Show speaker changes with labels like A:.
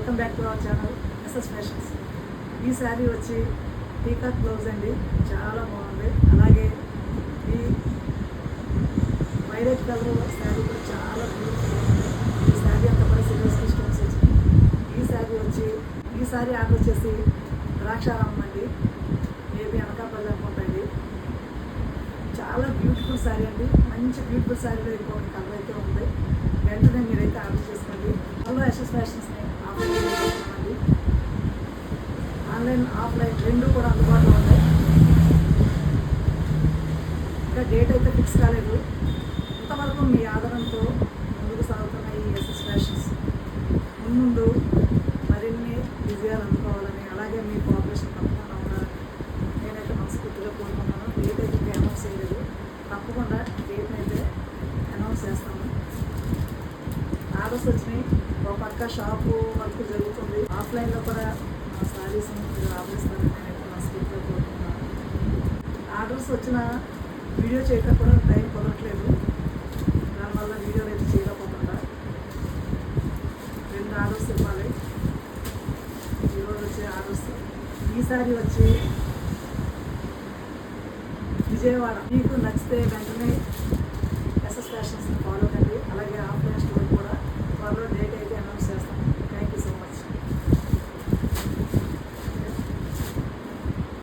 A: Welcome back to our channel SS fashions. ఈ శారీ వచ్చి peacock blouse అండి, చాలా బాగుంది. అలాగే ఈ వైలెట్ కలర్ శారీ కూడా చాలా బ్యూటిఫుల్ ఉంది. ఈ శారీ అంతా కూడా సిల్వర్ స్టోన్స్ వచ్చింది. ఈ శారీ ఆర్డర్ వచ్చేసి ద్రాక్షారామం అండి, మేబీ అనకాపల్లి అనుకుంటుంది. చాలా బ్యూటిఫుల్ శారీ అండి, మంచి బ్యూటిఫుల్ శారీలో ఇంకొక కలర్ అయితే ఉంది. వెంటనే మీరైతే ఆర్డర్ చేసుకోండి. అందులో ఎస్ఎస్ ఫ్యాషన్స్ని ఆఫ్లైన్ చేస్తున్నామండి. ఆన్లైన్ ఆఫ్లైన్ రెండు కూడా అందుబాటులో ఉన్నాయి. ఇంకా డేట్ అయితే ఫిక్స్ కాలేదు. ఇంతవరకు మీ ఆదరణతో ముందుకు సాగుతున్న ఈ ఎస్ఎస్ ఫ్యాషన్స్ ముందు మరిన్ని విజయాలు అందుకోవాలని, అలాగే మీ కోఆపరేషన్ తప్పకుండా ఉండాలని నేనైతే మనస్ఫూర్తిగా కోరుకుంటున్నాను. డేట్ అయితే ఇంకా అనౌన్స్ చేయలేదు, తప్పకుండా డేట్ని అయితే అనౌన్స్ చేస్తాము. ఆర్డర్స్ వచ్చినాయి, ఒక పక్క షాపు వర్క్ జరుగుతుంది. ఆఫ్లైన్లో కూడా మా శారీస్ని మీరు ఆదరిస్తారని నేనైతే మనస్ఫూర్తిగా కోరుకుంటున్నాను. ఆర్డర్స్ వచ్చిన వీడియో చేయటం కూడా టైం కుదరట్లేదు, దానివల్ల వీడియోలు అయితే చేయలేకపోతుంటా. 2 ఆర్డర్స్ ఇవ్వాలి ఈరోజు వచ్చే ఆర్డర్స్. ఈ శారీ వచ్చి విజయవాడ. మీకు నచ్చితే వెంటనే ఎస్ఎస్ ఫ్యాషన్స్